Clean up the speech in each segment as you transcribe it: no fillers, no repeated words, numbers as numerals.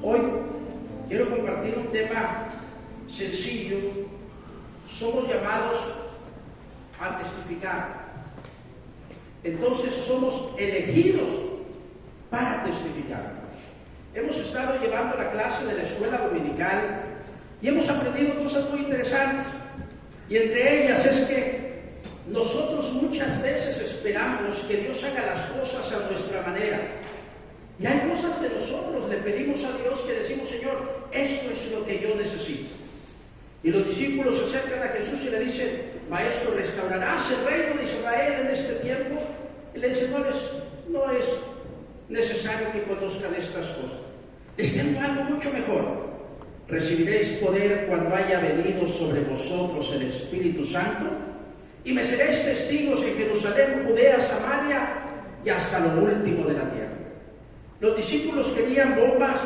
Hoy quiero compartir un tema sencillo. Somos llamados a testificar. Entonces somos elegidos para testificar. Hemos estado llevando la clase de la escuela dominical y hemos aprendido cosas muy interesantes. Y entre ellas es que nosotros muchas veces esperamos que Dios haga las cosas a nuestra manera. Y hay cosas que nosotros le pedimos a Dios que decimos: Señor, esto es lo que yo necesito. Y los discípulos se acercan a Jesús y le dicen: Maestro, ¿restaurarás el reino de Israel en este tiempo? Y le dicen: no es necesario que conozcan estas cosas. Les tengo algo mucho mejor. Recibiréis poder cuando haya venido sobre vosotros el Espíritu Santo, y me seréis testigos en Jerusalén, Judea, Samaria y hasta lo último de la tierra. Los discípulos querían bombas,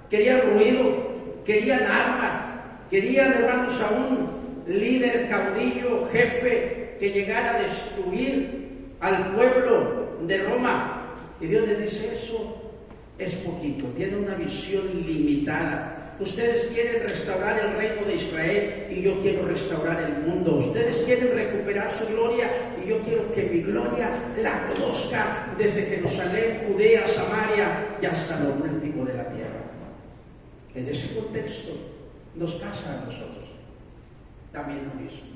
querían ruido, querían armas, querían, hermanos, a un líder, caudillo, jefe que llegara a destruir al pueblo de Roma. Y Dios les dice: eso es poquito, tiene una visión limitada. Ustedes quieren restaurar el reino de Israel y yo quiero restaurar el mundo. Ustedes quieren recuperar su gloria y yo quiero que mi gloria la conozca desde Jerusalén, Judea, Samaria y hasta lo último de la tierra. En ese contexto nos pasa a nosotros también lo mismo.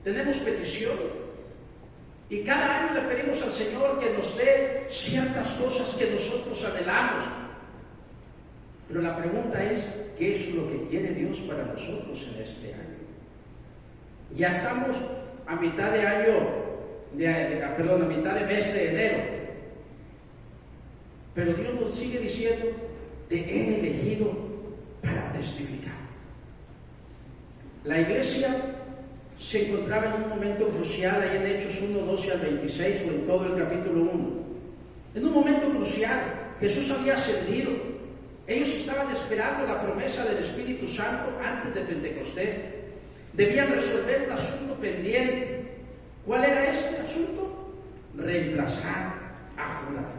Tenemos peticiones y cada año le pedimos al Señor que nos dé ciertas cosas que nosotros anhelamos. Pero la pregunta es: ¿qué es lo que quiere Dios para nosotros en este año? Ya estamos a mitad de año, a mitad de mes de enero. Pero Dios nos sigue diciendo: te he elegido para testificar. La iglesia se encontraba en un momento crucial, ahí en Hechos 1, 12 al 26, o en todo el capítulo 1. En un momento crucial, Jesús había ascendido. Ellos estaban esperando la promesa del Espíritu Santo antes de Pentecostés. Debían resolver un asunto pendiente. ¿Cuál era este asunto? Reemplazar a Judas.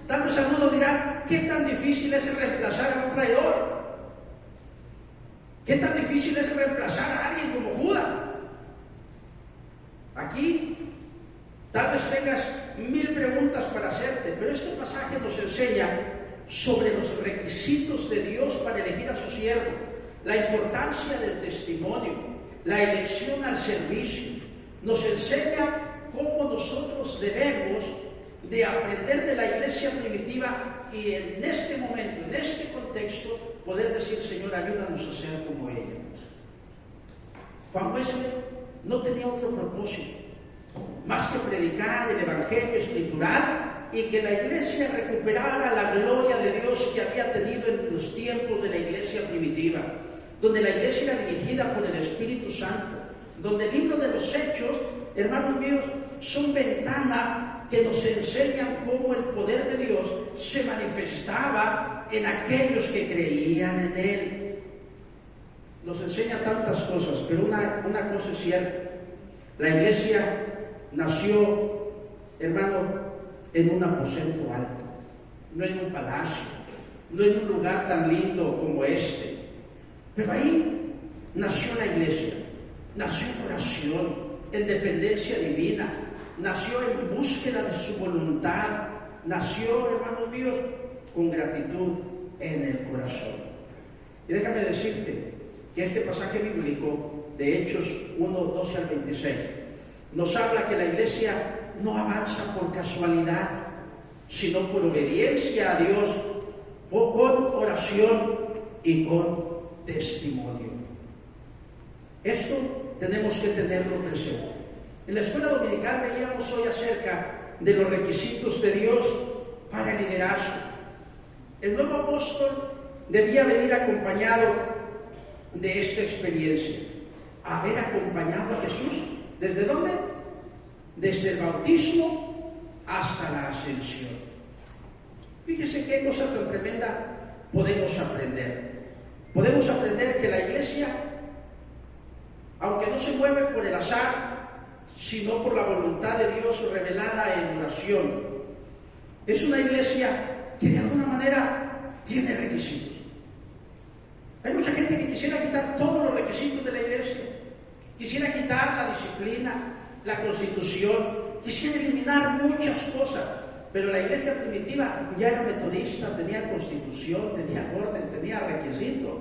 Tal vez algunos dirán: ¿qué tan difícil es reemplazar a un traidor? ¿Qué tan difícil es reemplazar a alguien como Judas? Aquí tal vez tengas 1000 preguntas para hacerte, pero este pasaje nos enseña sobre los requisitos de Dios para elegir a su siervo, la importancia del testimonio, la elección al servicio. Nos enseña cómo nosotros debemos de aprender de la iglesia primitiva y en este momento, en este contexto, poder decir: Señor, ayúdanos a ser como ella. Juan Wesley no tenía otro propósito más que predicar el evangelio escritural y que la iglesia recuperara la gloria de Dios que había tenido en los tiempos de la iglesia primitiva, donde la iglesia era dirigida por el Espíritu Santo, donde el libro de los Hechos, hermanos míos, son ventanas que nos enseñan cómo el poder de Dios se manifestaba en aquellos que creían en Él. Nos enseña tantas cosas, pero una cosa es cierta: la iglesia nació, hermano, en un aposento alto, no en un palacio, no en un lugar tan lindo como este. Pero ahí nació la iglesia, nació en oración, en dependencia divina, nació en búsqueda de su voluntad, nació, hermanos míos, con gratitud en el corazón. Y déjame decirte que este pasaje bíblico de Hechos 1, 12 al 26 nos habla que la iglesia no avanza por casualidad, sino por obediencia a Dios, con oración y con testimonio. Esto tenemos que tenerlo presente. En la escuela dominical veíamos hoy acerca de los requisitos de Dios para el liderazgo. El nuevo apóstol debía venir acompañado de esta experiencia, haber acompañado a Jesús. ¿Desde dónde? Desde el bautismo hasta la ascensión. Fíjese qué cosa tan tremenda podemos aprender. Podemos aprender que la iglesia, aunque no se mueve por el azar, sino por la voluntad de Dios revelada en oración, es una iglesia que de alguna manera tiene requisitos. Hay mucha gente que quisiera quitar todos los requisitos de la iglesia. Quisiera quitar la disciplina, la constitución, quisiera eliminar muchas cosas. Pero la iglesia primitiva ya era metodista, tenía constitución, tenía orden, tenía requisitos.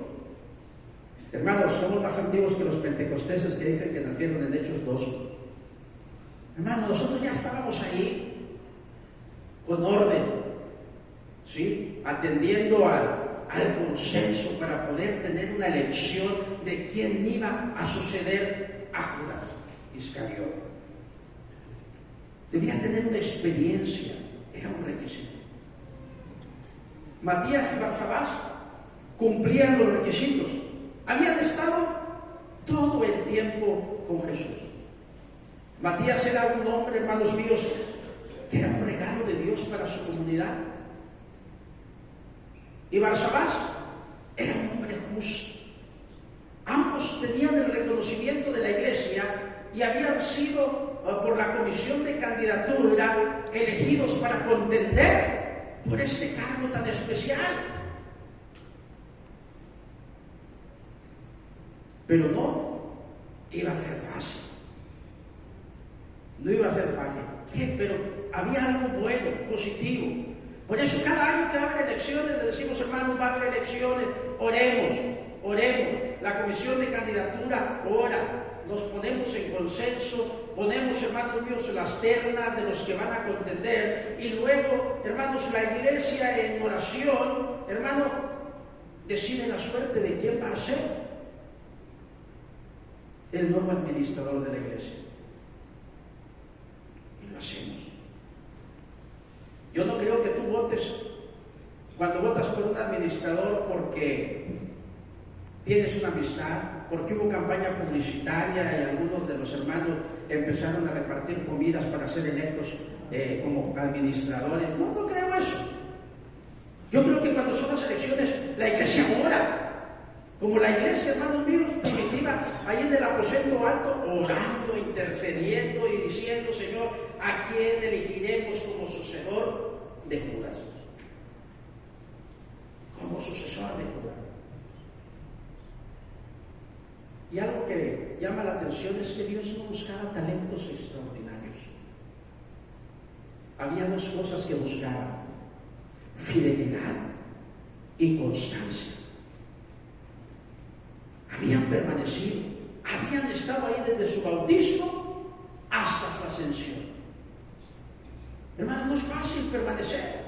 Hermanos, somos más antiguos que los pentecosteses que dicen que nacieron en Hechos 2. Hermanos, nosotros ya estábamos ahí con orden, ¿sí? Atendiendo al consenso para poder tener una elección de quién iba a suceder a Judas Iscariote. Debía tener una experiencia, era un requisito. Matías y Barsabás cumplían los requisitos. Habían estado todo el tiempo con Jesús. Matías era un hombre, hermanos míos, que era un regalo de Dios para su comunidad. Y Barsabás era un hombre justo. Ambos tenían el reconocimiento de la iglesia y habían sido, por la comisión de candidatura, elegidos para contender por este cargo tan especial. Pero no iba a ser fácil. No iba a ser fácil. ¿Qué? Pero había algo bueno, positivo. Por eso cada año que va a haber elecciones, le decimos, hermanos, va a haber elecciones, oremos. La comisión de candidatura ora. Nos ponemos en consenso, ponemos, hermanos míos, las ternas de los que van a contender. Y luego, hermanos, la iglesia en oración, hermano, decide la suerte de quién va a ser el nuevo administrador de la iglesia. Y lo hacemos. Yo no creo que tú votes, cuando votas por un administrador, porque tienes una amistad, porque hubo campaña publicitaria y algunos de los hermanos empezaron a repartir comidas para ser electos como administradores. No creo eso. Yo creo que cuando son las elecciones, la iglesia ora. Como la iglesia, hermanos míos, primitiva, ahí en el aposento alto, orando, intercediendo y diciendo, Señor, ¿a quién elegiremos como sucesor de Judas? Como sucesor de Judas. Y algo que llama la atención es que Dios no buscaba talentos extraordinarios. Había dos cosas que buscaba: fidelidad y constancia. Habían permanecido, habían estado ahí desde su bautismo hasta su ascensión. Hermano, no es fácil permanecer.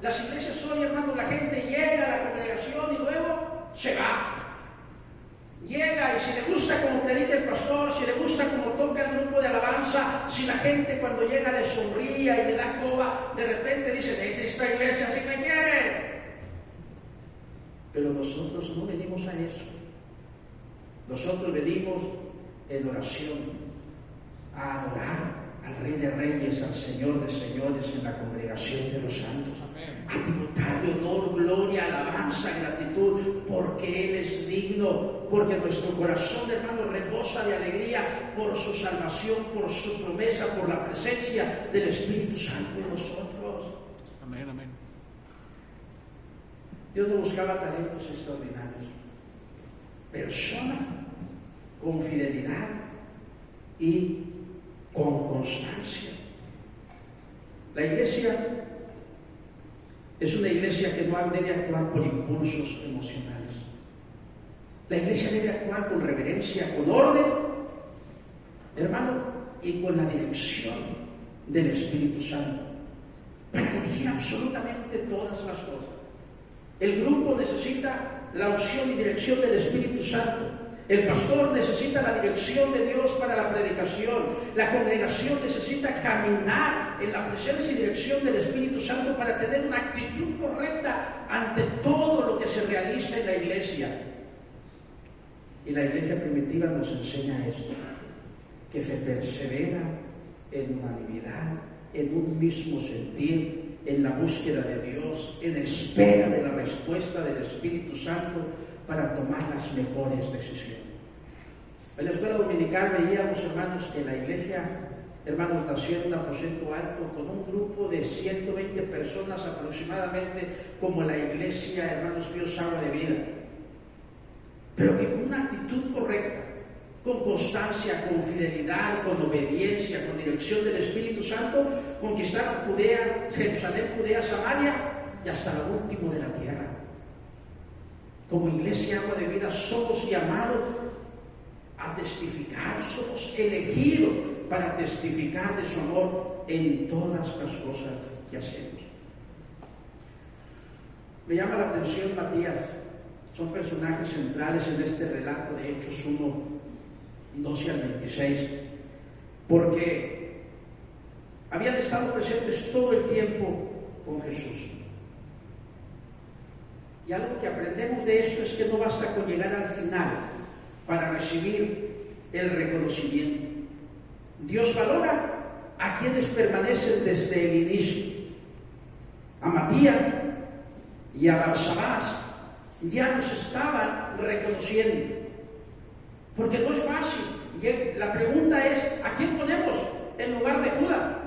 Las iglesias hoy, hermano, la gente llega a la congregación y luego se va. Llega y si le gusta como predica el pastor, si le gusta como toca el grupo de alabanza, si la gente cuando llega le sonríe y le da coba, de repente dice, desde esta iglesia sí me quiere. Pero nosotros no venimos a eso. Nosotros venimos en oración a adorar al Rey de Reyes, al Señor de Señores en la congregación de los santos. Amén. A tributarle honor, gloria, alabanza, gratitud, porque Él es digno, porque nuestro corazón, hermano, rebosa de alegría por su salvación, por su promesa, por la presencia del Espíritu Santo en nosotros. Amén, amén. Dios no buscaba talentos extraordinarios. Persona con fidelidad y con constancia. La iglesia es una iglesia que no debe actuar por impulsos emocionales. La iglesia debe actuar con reverencia, con orden, hermano, y con la dirección del Espíritu Santo para dirigir absolutamente todas las cosas. El grupo necesita la unción y dirección del Espíritu Santo. El pastor necesita la dirección de Dios para la predicación. La congregación necesita caminar en la presencia y dirección del Espíritu Santo para tener una actitud correcta ante todo lo que se realiza en la iglesia. Y la iglesia primitiva nos enseña esto, que se persevera en unanimidad, en un mismo sentir, en la búsqueda de Dios, en espera de la respuesta del Espíritu Santo para tomar las mejores decisiones. En la escuela dominical veíamos, hermanos, que la iglesia hermanos, nació en un aposento alto con un grupo de 120 personas aproximadamente, como la iglesia, hermanos míos, Agua de Vida. Pero que con una actitud correcta, con constancia, con fidelidad, con obediencia, con dirección del Espíritu Santo, conquistaron Judea, Jerusalén, Judea, Samaria y hasta lo último de la tierra. Como iglesia Agua de Vida somos llamados a testificar, somos elegidos para testificar de su amor en todas las cosas que hacemos. Me llama la atención Matías, son personajes centrales en este relato de Hechos 1, 12 al 26, porque habían estado presentes todo el tiempo con Jesús. Y algo que aprendemos de esto es que no basta con llegar al final para recibir el reconocimiento. Dios valora a quienes permanecen desde el inicio. A Matías y a Barsabás ya nos estaban reconociendo, porque no es fácil. La pregunta es, ¿a quién ponemos en lugar de Judas?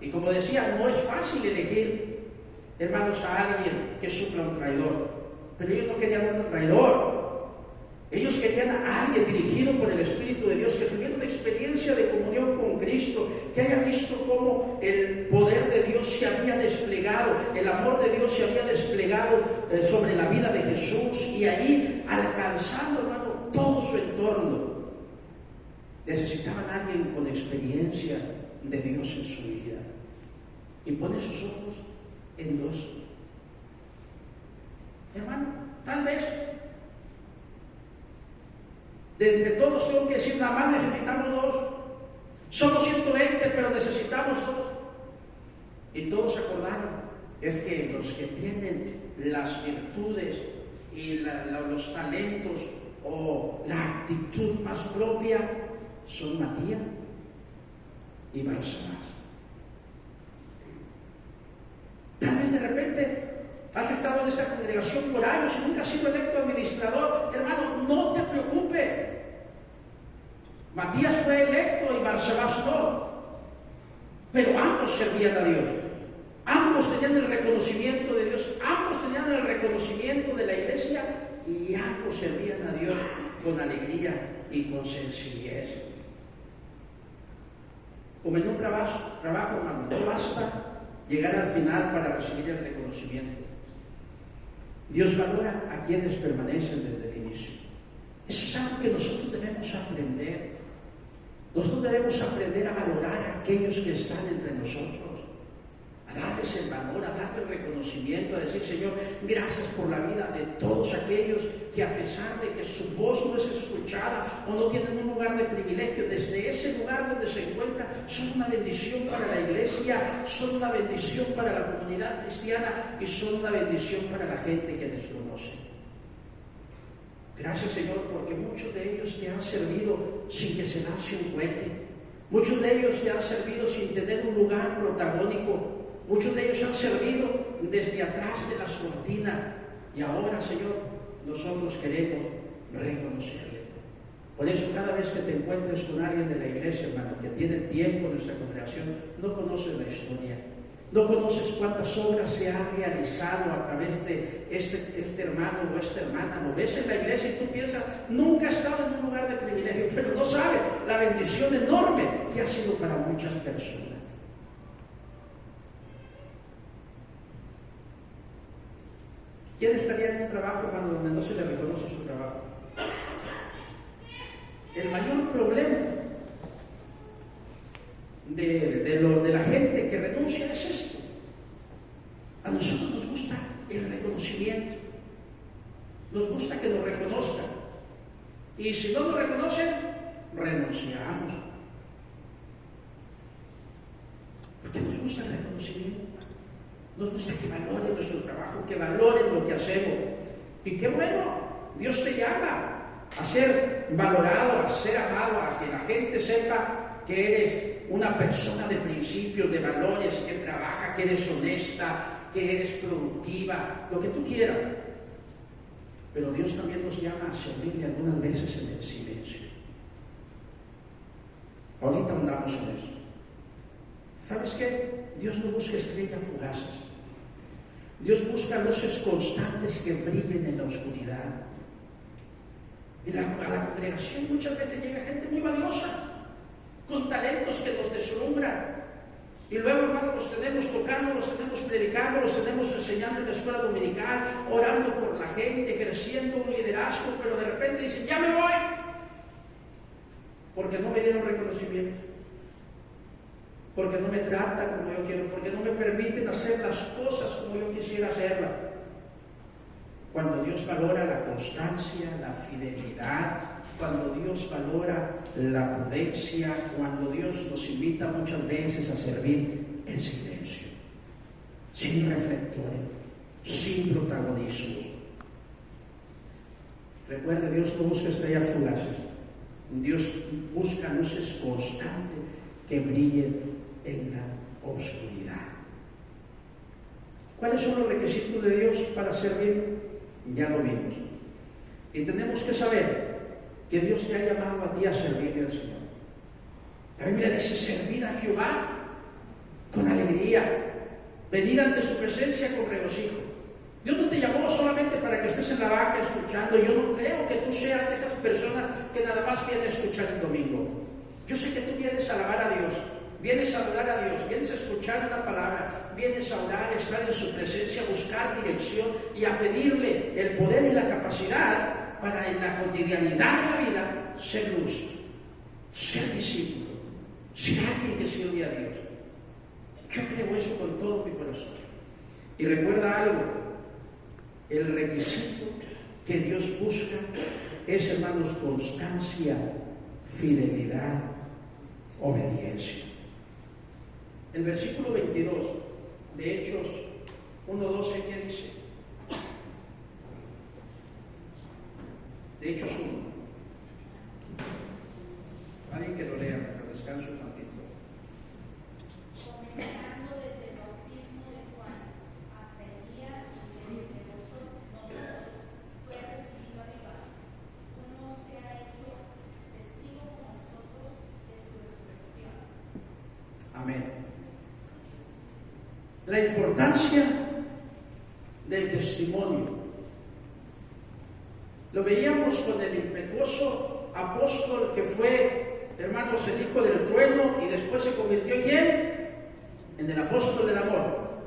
Y como decía, no es fácil elegir, hermanos, a alguien que supla un traidor. Pero ellos no querían otro traidor. Ellos querían a alguien dirigido por el Espíritu de Dios, que tuviera una experiencia de comunión con Cristo, que haya visto cómo el poder de Dios se había desplegado, el amor de Dios se había desplegado sobre la vida de Jesús, y ahí alcanzando, hermano, todo su entorno. Necesitaban a alguien con experiencia de Dios en su vida. Y pone sus ojos en dos. Hermano, tal vez de entre todos tengo que decir, nada más necesitamos dos. Somos 120, pero necesitamos dos. Y todos acordaron, es que los que tienen las virtudes y los talentos o la actitud más propia son Matías y Barsabás. Tal vez de repente has estado en esa congregación por años y nunca has sido electo administrador. Hermano, no te preocupes. Matías fue electo y Barsabás no. Pero ambos servían a Dios. Ambos tenían el reconocimiento de Dios. Ambos tenían el reconocimiento de la iglesia. Y ambos servían a Dios con alegría y con sencillez. Como en un trabajo, hermano, no basta llegar al final para recibir el reconocimiento. Dios valora a quienes permanecen desde el inicio. Eso es algo que nosotros debemos aprender. Nosotros debemos aprender a valorar a aquellos que están entre nosotros, a darles el valor, a darles el reconocimiento, a decir, Señor, gracias por la vida de todos aquellos que, a pesar de que su voz no es escuchada o no tienen un lugar de privilegio, desde ese lugar donde se encuentran, son una bendición para la iglesia, son una bendición para la comunidad cristiana y son una bendición para la gente que les conoce. Gracias, Señor, porque muchos de ellos te han servido sin que se lance un cohete. Muchos de ellos te han servido sin tener un lugar protagónico. Muchos de ellos han servido desde atrás de las cortinas. Y ahora, Señor, nosotros queremos reconocerles. Por eso, cada vez que te encuentres con alguien de la iglesia, hermano, que tiene tiempo en nuestra congregación, no conoces la historia. No conoces cuántas obras se han realizado a través de este hermano o esta hermana. Lo ves en la iglesia y tú piensas, nunca ha estado en un lugar de privilegio, pero no sabe la bendición enorme que ha sido para muchas personas. ¿Quién estaría en un trabajo, hermano, donde no se le reconoce su trabajo? El mayor problema de la gente que renuncia es esto. A nosotros nos gusta el reconocimiento. Nos gusta que nos reconozcan. Y si no nos reconocen, renunciamos. Porque nos gusta el reconocimiento. Nos gusta que valoren nuestro trabajo, que valoren lo que hacemos. Y qué bueno, Dios te llama a ser valorado, a ser amado, a que la gente sepa que eres una persona de principios, de valores, que trabaja, que eres honesta, que eres productiva, lo que tú quieras. Pero Dios también nos llama a servirle algunas veces en el silencio. Ahorita andamos en eso. ¿Sabes qué? Dios no busca estrellas fugaces. Dios busca luces constantes que brillen en la oscuridad. A la congregación muchas veces llega gente muy valiosa, con talentos que nos deslumbran. Y luego, hermano, los tenemos tocando, los tenemos predicando, los tenemos enseñando en la escuela dominical, orando por la gente, ejerciendo un liderazgo, pero de repente dicen, ya me voy, porque no me dieron reconocimiento, porque no me tratan como yo quiero, porque no me permiten hacer las cosas como yo quisiera hacerlas. Cuando Dios valora la constancia, la fidelidad, cuando Dios valora la prudencia, cuando Dios nos invita muchas veces a servir en silencio, sin reflectores, sin protagonismo. Recuerde, Dios no busca estrellas fugaces. Dios busca luces constantes que brillen en la oscuridad. ¿Cuáles son los requisitos de Dios para servir? Ya lo vimos. Y tenemos que saber que Dios te ha llamado a ti a servirle al Señor. La Biblia dice, servir a Jehová con alegría, venir ante su presencia con regocijo. Dios no te llamó solamente para que estés en la banca escuchando. Yo no creo que tú seas de esas personas que nada más vienen a escuchar el domingo. Yo sé que tú vienes a alabar a Dios, vienes a adorar a Dios, vienes a escuchar una palabra, vienes a orar, a estar en su presencia, a buscar dirección y a pedirle el poder y la capacidad para en la cotidianidad de la vida ser luz, ser discípulo, ser alguien que sirve a Dios. Yo creo eso con todo mi corazón. Y recuerda algo, el requisito que Dios busca es, hermanos, constancia, fidelidad, obediencia. El versículo 22 de Hechos 1:12, ¿qué dice? De Hechos 1. Alguien que lo lea mientras descanso un tantito. Comenzando desde el bautismo de Juan hasta el día en que desde nosotros fue recibido arriba, uno se ha hecho testigo con nosotros de su resurrección. Amén. La importancia del testimonio. Lo veíamos con el impetuoso apóstol que fue, hermanos, el hijo del trueno y después se convirtió en ¿quién? En el apóstol del amor.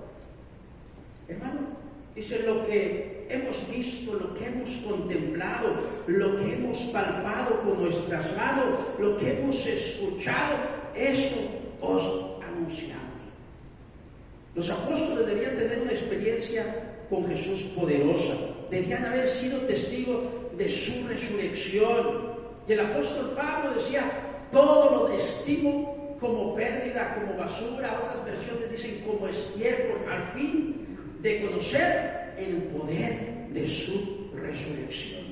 Hermano, dice, lo que hemos visto, lo que hemos contemplado, lo que hemos palpado con nuestras manos, lo que hemos escuchado, eso os anunciamos. Los apóstoles debían tener una experiencia con Jesús poderosa, debían haber sido testigos de su resurrección. Y el apóstol Pablo decía, todo lo estimo como pérdida, como basura. Otras versiones dicen como estiércol, al fin de conocer el poder de su resurrección.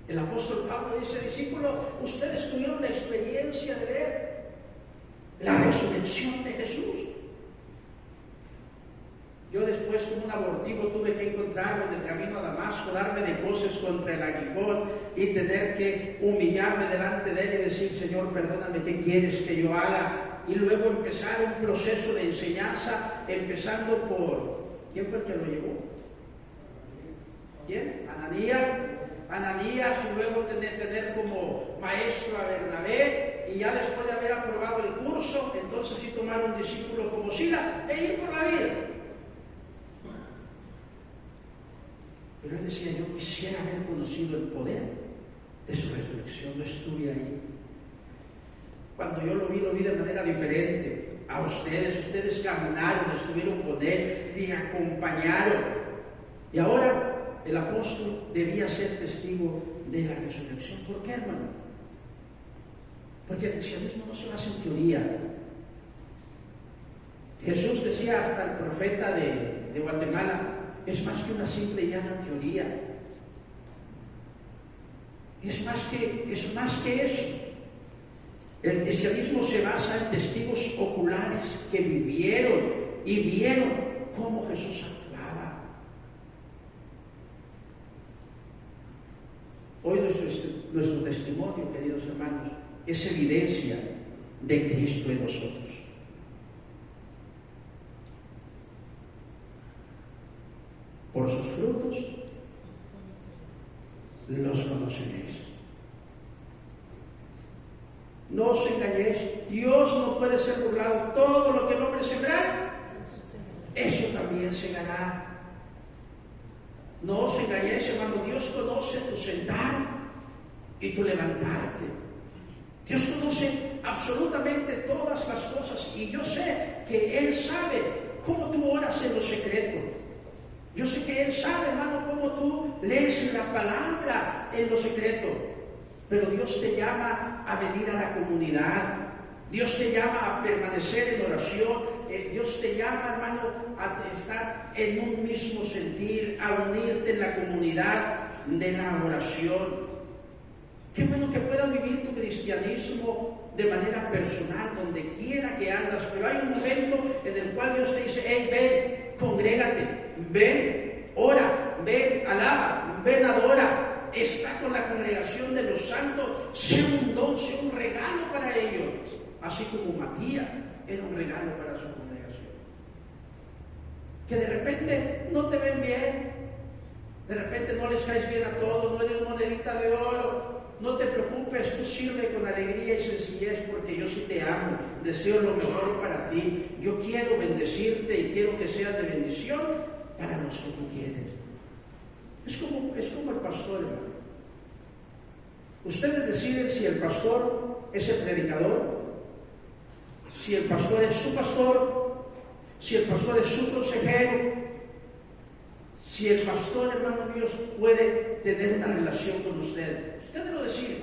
El apóstol Pablo dice, discípulo, ustedes tuvieron la experiencia de ver la resurrección de Jesús. Yo después, como un abortivo, tuve que encontrarme en el camino a Damasco, darme de coces contra el aguijón y tener que humillarme delante de él y decir, Señor, perdóname, ¿qué quieres que yo haga? Y luego empezar un proceso de enseñanza, empezando por, ¿quién fue el que lo llevó? ¿Quién? Ananías, y luego tener como maestro a Bernabé, y ya después de haber aprobado el curso, entonces sí tomar un discípulo como Silas e ir por la vida. Pero él decía, yo quisiera haber conocido el poder de su resurrección, no estuve ahí. Cuando yo lo vi de manera diferente a ustedes caminaron, estuvieron con él, le acompañaron. Y ahora el apóstol debía ser testigo de la resurrección. ¿Por qué, hermano? Porque el cristianismo no se basa en teoría. Jesús decía hasta el profeta de Guatemala, es más que una simple y llana teoría. Es más que eso. El cristianismo se basa en testigos oculares que vivieron y vieron cómo Jesús actuaba. Hoy nuestro testimonio, queridos hermanos, es evidencia de Cristo en nosotros. por sus frutos los conoceréis. No os engañéis, Dios no puede ser burlado. Todo lo que el hombre sembrar, eso también segará. No os engañéis, hermano. Dios conoce tu sentar y tu levantarte. Dios conoce absolutamente todas las cosas, y yo sé que Él sabe cómo tú oras en lo secreto. Yo sé que Él sabe, hermano, cómo tú lees la palabra en lo secreto. Pero Dios te llama a venir a la comunidad. Dios te llama a permanecer en oración. Dios te llama, hermano, a estar en un mismo sentir, a unirte en la comunidad de la oración. Qué bueno que puedas vivir tu cristianismo de manera personal, donde quiera que andas. Pero hay un momento en el cual Dios te dice: hey, ven, congrégate, ven, ora, ven, alaba, ven, adora. Está con la congregación de los santos. Sea un don, sea un regalo para ellos. Así como Matías era un regalo para su congregación. Que de repente no te ven bien, de repente no les caes bien a todos, no eres monedita de oro. No te preocupes, tú sirve con alegría y sencillez, porque yo sí te amo, deseo lo mejor para ti. Yo quiero bendecirte y quiero que seas de bendición para los que tú quieres. Es como el pastor, hermano. Ustedes deciden si el pastor es el predicador, si el pastor es su pastor, si el pastor es su consejero, si el pastor, hermano mío, puede tener una relación con ustedes. Ustedes lo deciden.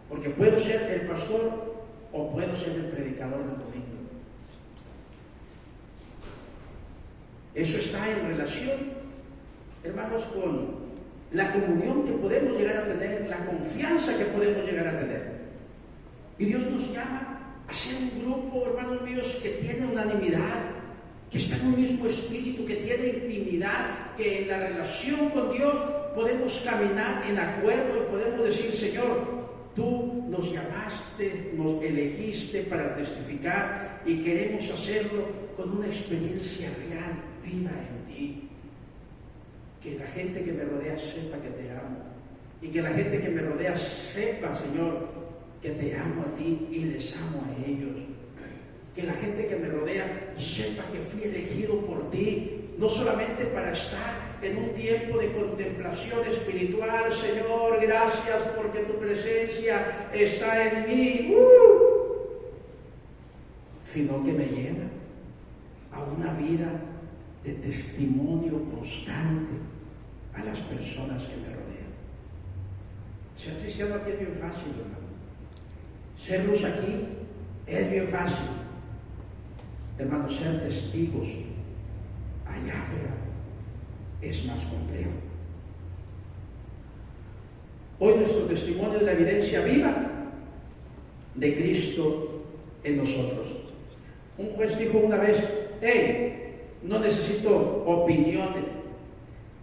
Porque puedo ser el pastor o puedo ser el predicador del domingo. Eso está en relación, hermanos, con la comunión que podemos llegar a tener, la confianza que podemos llegar a tener. Y Dios nos llama a ser un grupo, hermanos míos, que tiene unanimidad, que está en un mismo espíritu, que tiene intimidad, que en la relación con Dios podemos caminar en acuerdo y podemos decir: Señor, tú nos llamaste, nos elegiste para testificar, y queremos hacerlo con una experiencia real, viva en ti. Que la gente que me rodea sepa que te amo, y que la gente que me rodea sepa, Señor, que te amo a ti y les amo a ellos. Que la gente que me rodea sepa que fui elegido por ti, no solamente para estar en un tiempo de contemplación espiritual. Señor, gracias porque tu presencia está en mí, sino que me lleva a una vida de testimonio constante a las personas que me rodean. Ser cristiano aquí es bien fácil, hermano. Ser luz aquí es bien fácil. Hermano, ser testigos allá afuera es más complejo. Hoy nuestro testimonio es la evidencia viva de Cristo en nosotros. Un juez dijo una vez: hey, no necesito opiniones,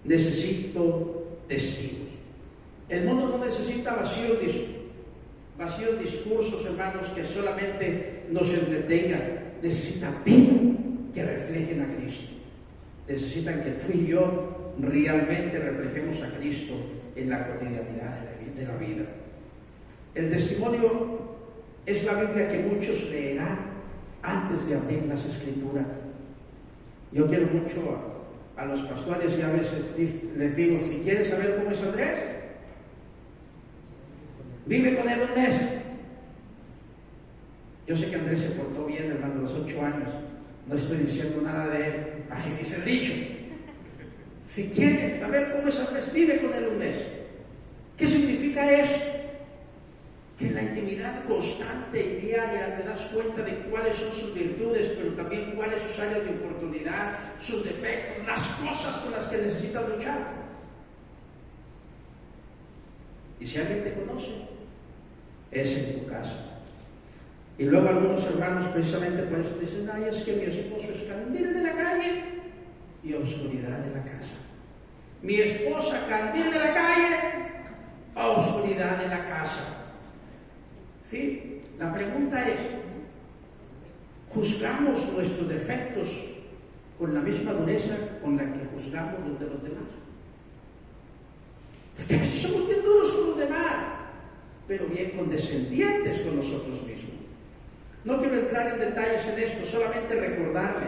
necesito testigos. El mundo no necesita vacíos discursos, hermanos, que solamente nos entretengan. Necesita vida que reflejen a Cristo. Necesitan que tú y yo realmente reflejemos a Cristo en la cotidianidad de la vida. El testimonio es la Biblia que muchos leerán antes de abrir las Escrituras. Yo quiero mucho a los pastores, y a veces les digo: si quieren saber cómo es Andrés, vive con él un mes. Yo sé que Andrés se portó bien, hermano, los 8 años. No estoy diciendo nada de él, así dice el dicho. Si quieres saber cómo es Andrés, vive con él un mes. ¿Qué significa eso? Que en la intimidad constante y diaria te das cuenta de cuáles son sus virtudes, pero también cuáles sus áreas de oportunidad, sus defectos, las cosas con las que necesitas luchar. Y si alguien te conoce, es en tu casa. Y luego algunos hermanos, precisamente por eso, dicen: ay, es que mi esposo es candil de la calle y oscuridad de la casa. Mi esposa, candil de la calle, oscuridad de la casa. ¿Sí? La pregunta es: ¿juzgamos nuestros defectos con la misma dureza con la que juzgamos los de los demás. Porque a veces somos bien duros con los demás, pero bien condescendientes con nosotros mismos. No quiero entrar en detalles en esto, solamente recordarle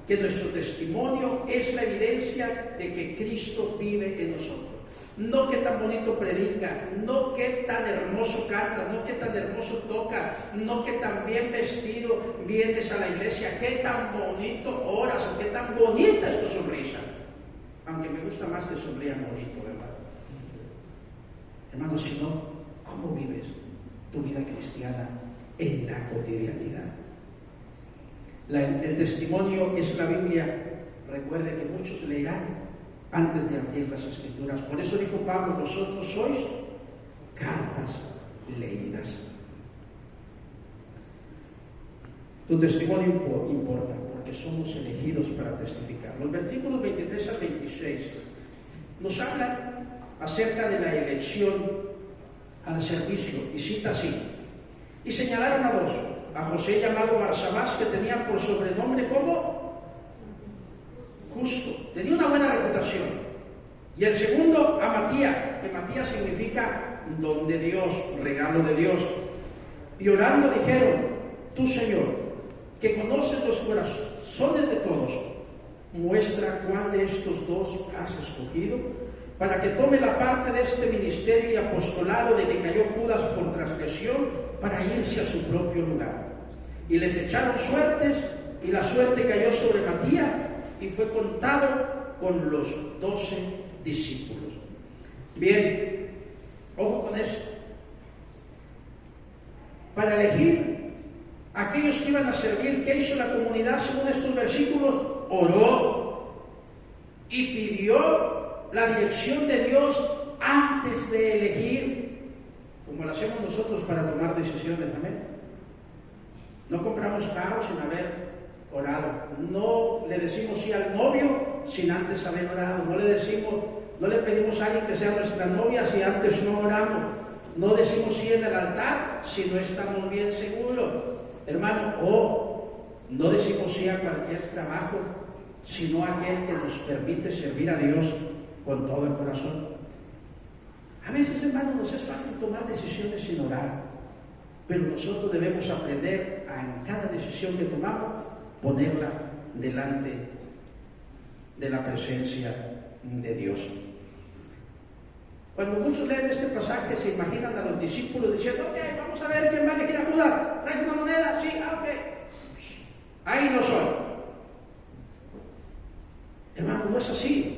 que nuestro testimonio es la evidencia de que Cristo vive en nosotros. No que tan bonito predica, no que tan hermoso canta, no que tan hermoso toca, no que tan bien vestido vienes a la iglesia, que tan bonito oras, o que tan bonita es tu sonrisa. Aunque me gusta más que sonrían bonito, ¿verdad? Hermano, si no, ¿cómo vives tu vida cristiana en la cotidianidad? El testimonio es la Biblia. Recuerde que muchos leerán antes de abrir las Escrituras. Por eso dijo Pablo: vosotros sois cartas leídas. Tu testimonio importa, porque somos elegidos para testificar. Los versículos 23 al 26 nos hablan acerca de la elección al servicio, y cita así: y señalaron a dos, a José llamado Barsabás, que tenía por sobrenombre como Justo, tenía una buena reputación, y el segundo a Matías, que Matías significa don de Dios, regalo de Dios. Y orando dijeron: tú, Señor, que conoces los corazones de todos, muestra cuál de estos dos has escogido para que tome la parte de este ministerio y apostolado de que cayó Judas por transgresión, para irse a su propio lugar. Y les echaron suertes, y la suerte cayó sobre Matías, y fue contado con los 12 discípulos. Bien, ojo con esto. Para elegir a aquellos que iban a servir, ¿qué hizo la comunidad según estos versículos? Oró y pidió la dirección de Dios antes de elegir, como lo hacemos nosotros para tomar decisiones. Amén. No compramos carros sin haber orado. No le decimos sí al novio sin antes haber orado. No le pedimos a alguien que sea nuestra novia si antes no oramos. No decimos sí en el altar si no estamos bien seguros, hermano. No decimos sí a cualquier trabajo, sino a aquel que nos permite servir a Dios con todo el corazón. A veces, hermano, nos es fácil tomar decisiones sin orar, pero nosotros debemos aprender a, en cada decisión que tomamos, ponerla delante de la presencia de Dios. Cuando muchos leen este pasaje, se imaginan a los discípulos diciendo: ok, vamos a ver quién va a elegir a Judas. ¿Traes una moneda? Sí, ok. Ahí no son. Hermano, no es así.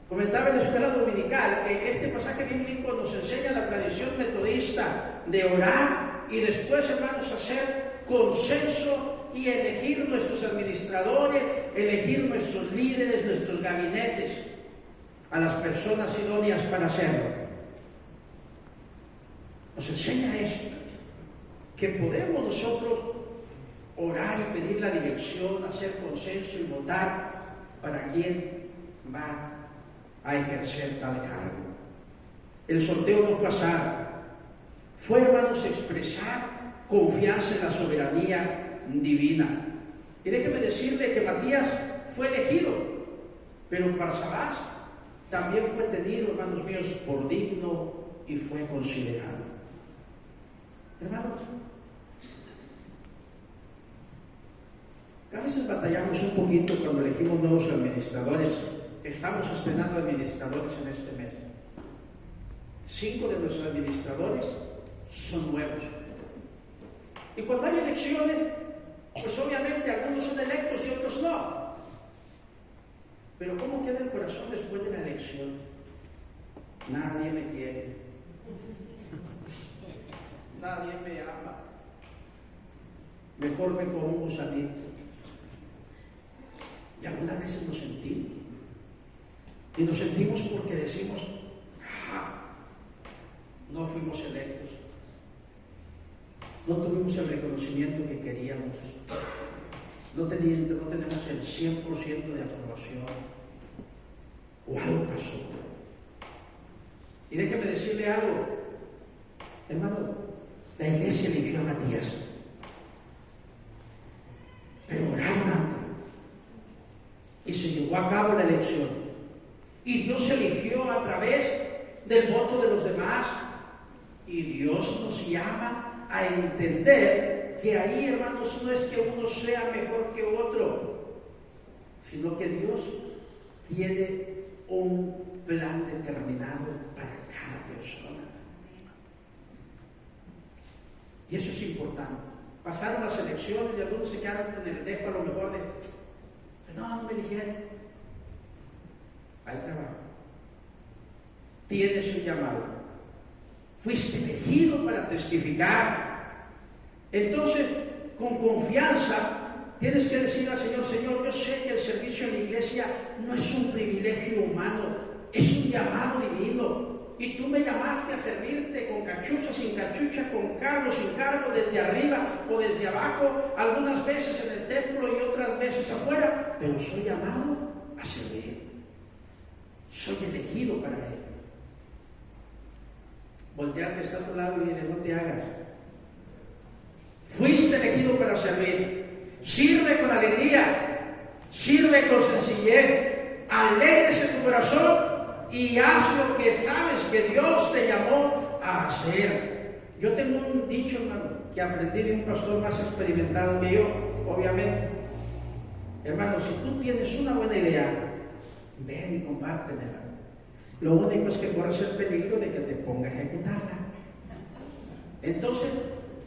Comentaba en la escuela dominical que este pasaje bíblico nos enseña la tradición metodista de orar y después, hermanos, hacer consenso y elegir nuestros administradores, elegir nuestros líderes, nuestros gabinetes, a las personas idóneas para hacerlo. Nos enseña esto, que podemos nosotros orar y pedir la dirección, hacer consenso y votar para quién va a ejercer tal cargo. El sorteo no fue azar, fue, hermanos, expresar confianza en la soberanía divina. Y déjeme decirle que Matías fue elegido, pero Barsabás también fue tenido, hermanos míos, por digno y fue considerado. Hermanos, a veces batallamos un poquito cuando elegimos nuevos administradores. Estamos estrenando administradores en este mes. 5 de nuestros administradores son nuevos. Y cuando hay elecciones, pues obviamente algunos son electos y otros no. Pero ¿cómo queda el corazón después de la elección? Nadie me quiere. Nadie me ama. Mejor me como un gusanito. Y algunas veces nos sentimos. Y nos sentimos porque decimos: no fuimos electos. No tuvimos el reconocimiento que queríamos. No tenemos el 100% de aprobación. O algo pasó. Y déjeme decirle algo, hermano, la iglesia eligió a Matías, pero oraron antes. y se llevó a cabo la elección. Y Dios eligió a través del voto de los demás. Y Dios nos llama a entender que ahí, hermanos, no es que uno sea mejor que otro, sino que Dios tiene un plan determinado para cada persona. Y eso es importante. Pasaron las elecciones y algunos se quedaron con el dejo a lo mejor de, no me eligieron. Hay trabajo. Tienes un llamado. Fuiste elegido para testificar. Entonces, con confianza, tienes que decirle al Señor, Señor, yo sé que el servicio en la iglesia no es un privilegio humano, es un llamado divino. Y tú me llamaste a servirte con cachucha, sin cachucha, con cargo, sin cargo, desde arriba o desde abajo, algunas veces en el templo y otras veces afuera, pero soy llamado a servir. Soy elegido para Él. Voltea al que está a tu lado y dile, no te hagas. Fuiste elegido para servir. Sirve con alegría, sirve con sencillez, alégrese tu corazón y haz lo que sabes que Dios te llamó a hacer. Yo tengo un dicho, hermano, que aprendí de un pastor más experimentado que yo, obviamente. Hermano, si tú tienes una buena idea, ven y compártemela. Lo único es que corres el peligro de que te ponga a ejecutarla. Entonces,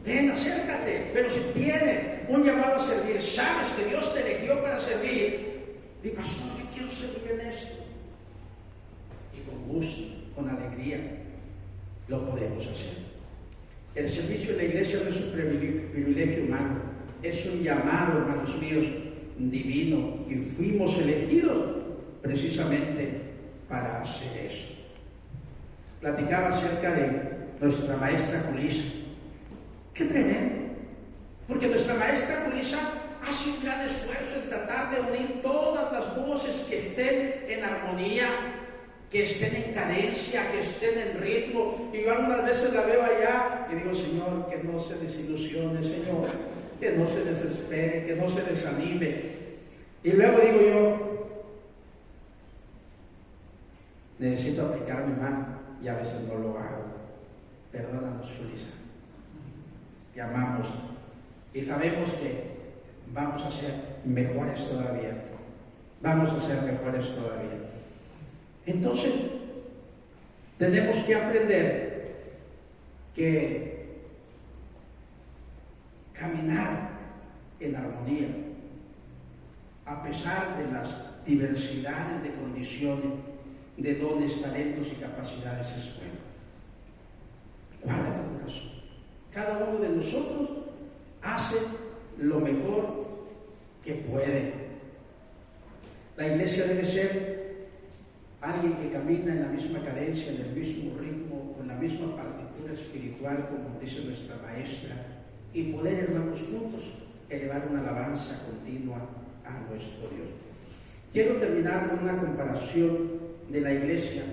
ven, acércate. Pero si tienes un llamado a servir, sabes que Dios te eligió para servir, di, pastor, yo quiero servir en esto. Y con gusto, con alegría, lo podemos hacer. El servicio en la iglesia no es un privilegio humano, es un llamado, hermanos míos, divino. Y fuimos elegidos precisamente para hacer eso. Platicaba acerca de nuestra maestra Julissa. ¡Qué tremendo! Porque nuestra maestra Julissa hace un gran esfuerzo en tratar de unir todas las voces que estén en armonía, que estén en cadencia, que estén en ritmo. Y yo algunas veces la veo allá y digo, Señor, que no se desilusione, Señor, que no se desespere, que no se desanime. Y luego digo yo, necesito aplicarme más y a veces no lo hago. Perdónanos, Julissa. Te amamos y sabemos que vamos a ser mejores todavía. Vamos a ser mejores todavía. Entonces, tenemos que aprender que caminar en armonía, a pesar de las diversidades de condiciones, de dones, talentos y capacidades, es bueno. Guarda tu corazón. Cada uno de nosotros hace lo mejor que puede. La iglesia debe ser alguien que camina en la misma cadencia, en el mismo ritmo, con la misma partitura espiritual, como dice nuestra maestra, y poder, hermanos, juntos elevar una alabanza continua a nuestro Dios. Quiero terminar con una comparación de la iglesia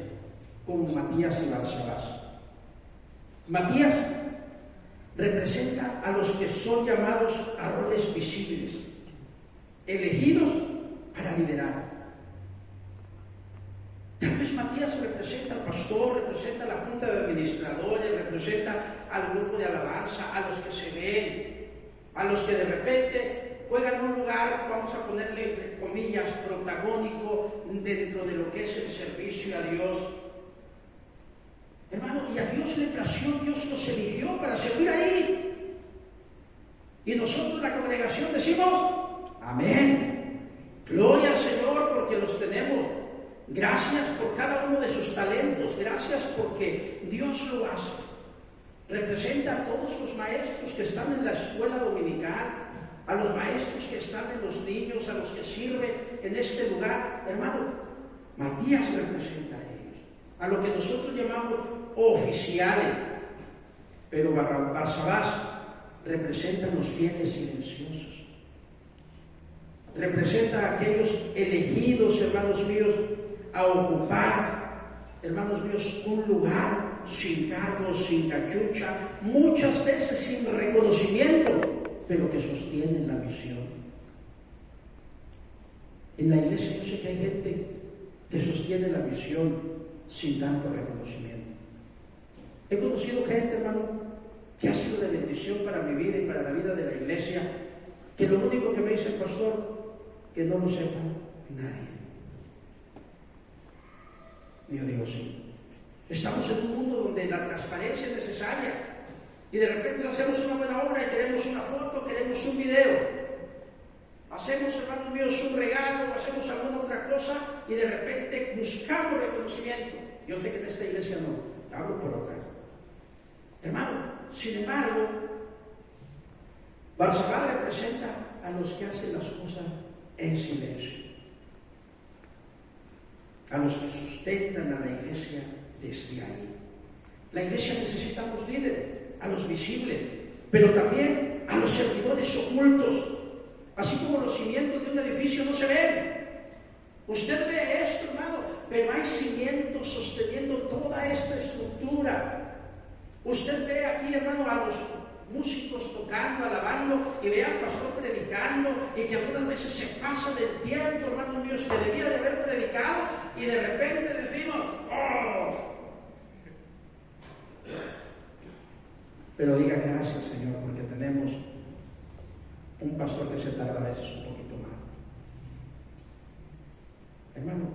con Matías y Barsabás. Matías representa a los que son llamados a roles visibles, elegidos para liderar. Tal vez Matías representa al pastor, representa a la junta de administradores, representa al grupo de alabanza, a los que se ven, a los que de repente juegan un lugar, vamos a ponerle entre comillas, protagónico dentro de lo que es el servicio a Dios. Hermano, y a Dios le plació, Dios nos eligió para servir ahí. Y nosotros, la congregación, decimos, amén. Gloria al Señor porque los tenemos. Gracias por cada uno de sus talentos. Gracias porque Dios lo hace. Representa a todos los maestros que están en la escuela dominical, a los maestros que están en los niños, a los que sirven en este lugar. Hermano, Matías representa a ellos, a lo que nosotros llamamos oficiales. Pero Barsabás representa a los fieles silenciosos. Representa a aquellos elegidos, hermanos míos, a ocupar, hermanos míos, un lugar sin cargo, sin cachucha, muchas veces sin reconocimiento, pero que sostienen la misión. En la iglesia yo sé que hay gente que sostiene la misión sin tanto reconocimiento. He conocido gente, hermano, que ha sido de bendición para mi vida y para la vida de la iglesia, que lo único que me dice el pastor, que no lo sepa nadie. Y yo digo, sí. Estamos en un mundo donde la transparencia es necesaria y de repente hacemos una buena obra y queremos una foto, queremos un video. Hacemos, hermanos míos, un regalo, hacemos alguna otra cosa y de repente buscamos reconocimiento. Yo sé que en esta iglesia no, hablo por otra. Hermano, sin embargo, Barsabá representa a los que hacen las cosas en silencio, a los que sustentan a la iglesia desde ahí. La iglesia necesita a los líderes, a los visibles, pero también a los servidores ocultos. Así como los cimientos de un edificio no se ven. Usted ve esto, hermano, pero hay cimientos sosteniendo toda esta estructura. Usted ve aquí, hermano, a los músicos tocando, alabando, y ve al pastor predicando, y que algunas veces se pasa del tiempo, hermanos míos, que debía de haber predicado, y de repente decimos, ¡oh! Pero diga gracias, Señor, porque tenemos un pastor que se tarda a veces un poquito más. Hermano,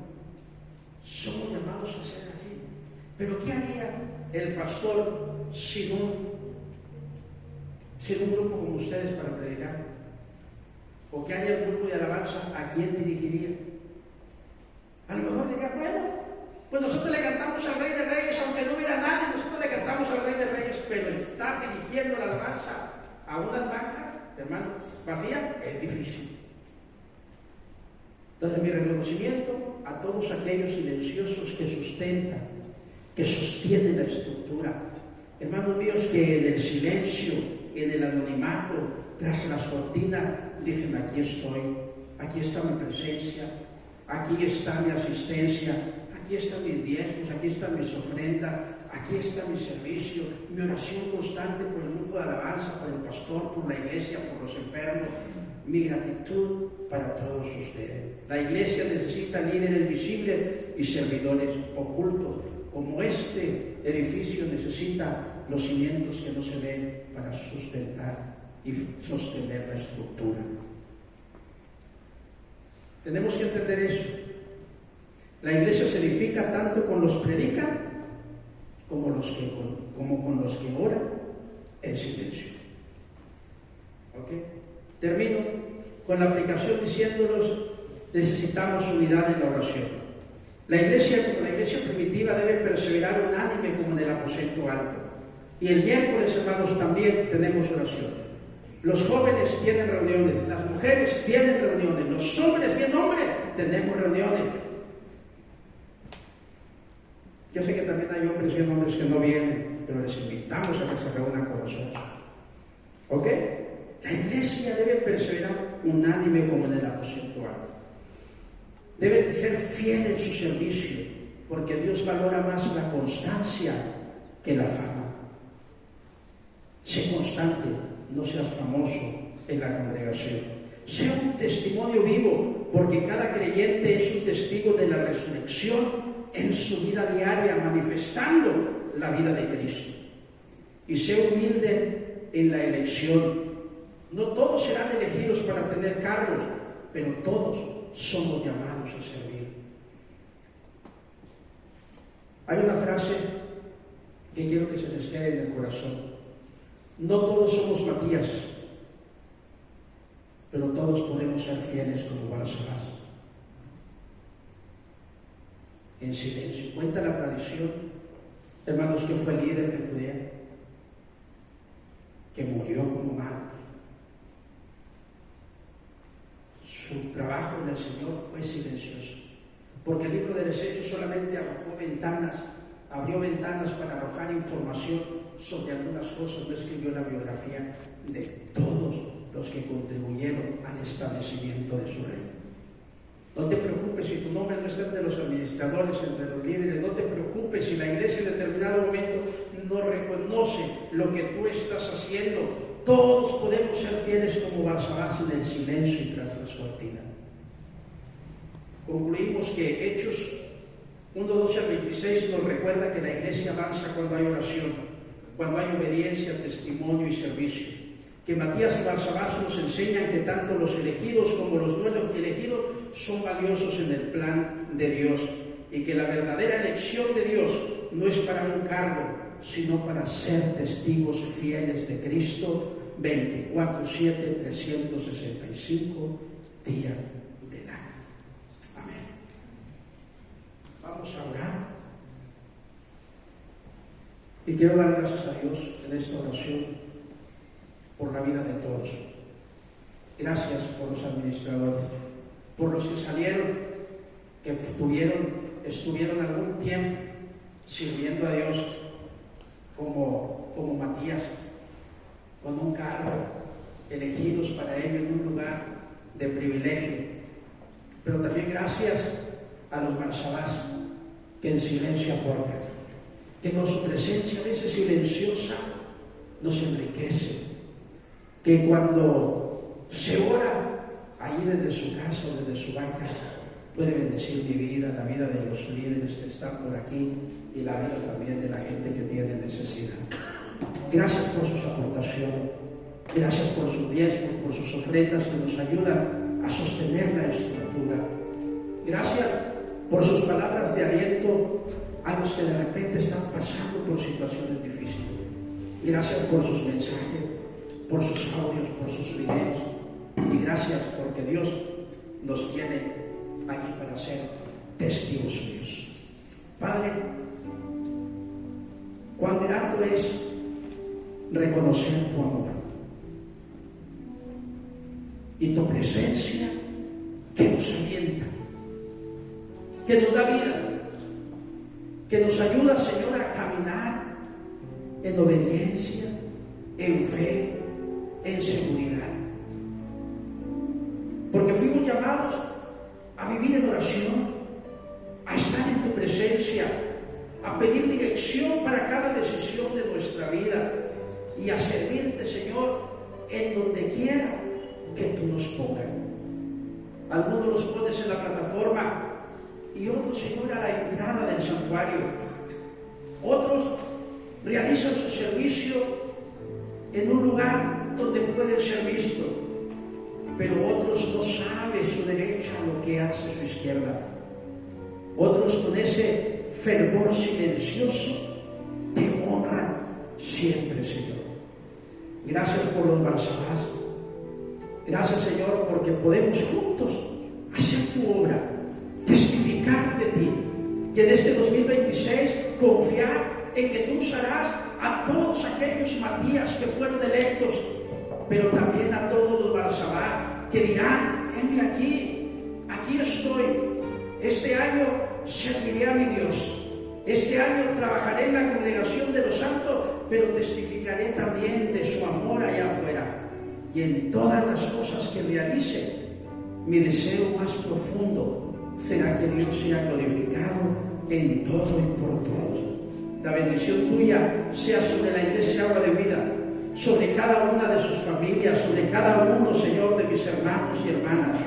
somos llamados a ser así. Pero ¿qué haría el pastor sin un grupo como ustedes para predicar? ¿O qué haría el grupo de alabanza? ¿A quién dirigiría? A lo mejor diría, bueno, pues nosotros le cantamos al Rey de Reyes, aunque no hubiera nadie, nosotros le cantamos al Rey de Reyes, pero estar dirigiendo la alabanza a unas bancas, hermanos, vacía, es difícil. Entonces, mi reconocimiento a todos aquellos silenciosos que sustentan, que sostienen la estructura. Hermanos míos, que en el silencio, en el anonimato, tras las cortinas, dicen, aquí estoy, aquí está mi presencia, aquí está mi asistencia, aquí están mis diezmos, aquí están mis ofrendas, aquí está mi servicio, mi oración constante por el grupo de alabanza, por el pastor, por la iglesia, por los enfermos, mi gratitud para todos ustedes. La iglesia necesita líderes visibles y servidores ocultos, como este edificio necesita los cimientos que no se ven para sustentar y sostener la estructura. Tenemos que entender eso. La iglesia se edifica tanto con los que predican como con los que oran en silencio. ¿Ok? Termino con la aplicación diciéndolos, necesitamos unidad en la oración. La iglesia, como la iglesia primitiva, debe perseverar unánime como en el aposento alto. Y el miércoles, hermanos, también tenemos oración. Los jóvenes tienen reuniones, las mujeres tienen reuniones, los hombres, bien hombres, tenemos reuniones. Yo sé que también hay hombres y hombres que no vienen, pero les invitamos a que se reúnan con nosotros. ¿Ok? La iglesia debe perseverar unánime como en el aposento alto. Debe ser fiel en su servicio, porque Dios valora más la constancia que la fama. Sé constante, no seas famoso en la congregación. Sé un testimonio vivo, porque cada creyente es un testigo de la resurrección en su vida diaria, manifestando la vida de Cristo. Y sé humilde en la elección. No todos serán elegidos para tener cargos, pero todos somos llamados a servir. Hay una frase que quiero que se les quede en el corazón. No todos somos Matías, pero todos podemos ser fieles como Barsabá. En silencio. Cuenta la tradición, hermanos, que fue líder de Judea, que murió como mártir. Su trabajo en el Señor fue silencioso, porque el libro de los Hechos solamente abrió ventanas para arrojar información sobre algunas cosas, no escribió la biografía de todos los que contribuyeron al establecimiento de su reino. No te preocupes si tu nombre no está entre los administradores, entre los líderes. No te preocupes si la iglesia en determinado momento no reconoce lo que tú estás haciendo. Todos podemos ser fieles como Barsabá en el silencio y tras las cortinas. Concluimos que Hechos 1:12 al 26 nos recuerda que la iglesia avanza cuando hay oración, cuando hay obediencia, testimonio y servicio. Que Matías y Barsabás nos enseñan que tanto los elegidos como los no elegidos son valiosos en el plan de Dios, y que la verdadera elección de Dios no es para un cargo, sino para ser testigos fieles de Cristo 24/7, 365 días del año. Amén. Vamos a orar. Y quiero dar gracias a Dios en esta oración por la vida de todos. Gracias por los administradores, por los que salieron, que estuvieron algún tiempo sirviendo a Dios, como Matías, con un cargo, elegidos para ello en un lugar de privilegio. Pero también gracias a los Barsabás, que en silencio aportan, que con su presencia a veces silenciosa nos enriquece, que cuando se ora ahí desde su casa o desde su banca, puede bendecir mi vida, la vida de los líderes que están por aquí y la vida también de la gente que tiene necesidad. Gracias por sus aportaciones, gracias por sus diezmos, por sus ofrendas que nos ayudan a sostener la estructura. Gracias por sus palabras de aliento a los que de repente están pasando por situaciones difíciles. Gracias por sus mensajes, por sus audios, por sus videos. Y gracias porque Dios nos tiene aquí para ser testigos suyos. Padre, cuán grato es reconocer tu amor y tu presencia que nos alienta, que nos da vida, que nos ayuda, Señor, a caminar en obediencia, en fe, en seguridad. Porque fuimos llamados a vivir en oración, a estar en tu presencia, a pedir dirección para cada decisión de nuestra vida y a servirte, Señor, en donde quiera que tú nos pongas. Algunos los pones en la plataforma y otros, Señor, a la entrada del santuario. Otros realizan su servicio en un lugar donde pueden ser vistos, pero otros no saben su derecha lo que hace su izquierda. Otros con ese fervor silencioso te honran siempre, Señor. Gracias por los Barsabás. Gracias, Señor, porque podemos juntos hacer tu obra, testificar de ti, y en este 2026 confiar en que tú usarás a todos aquellos Matías que fueron electos, pero también a todos los Barsabás que dirán: heme aquí estoy, este año serviré a mi Dios, este año trabajaré en la congregación de los santos, pero testificaré también de su amor allá afuera. Y en todas las cosas que realice, mi deseo más profundo será que Dios sea glorificado en todo y por todos. La bendición tuya sea sobre la Iglesia Agua de Vida, sobre cada una de sus familias, sobre cada uno, Señor, de mis hermanos y hermanas.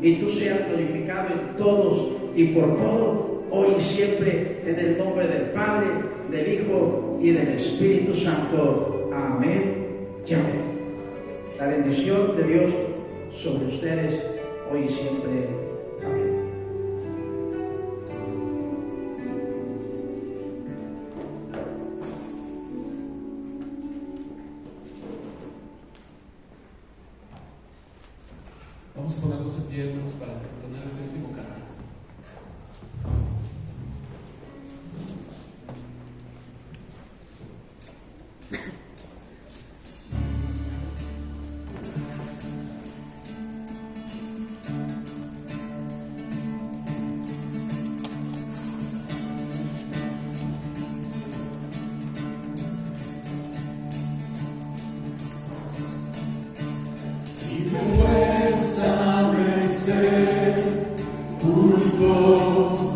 Y tú seas glorificado en todos y por todo, hoy y siempre, en el nombre del Padre, del Hijo y del Espíritu Santo. Amén y amén. La bendición de Dios sobre ustedes, hoy y siempre. Amén. Vamos a ponernos en pie, hermanos, para entonar este último canto. Culto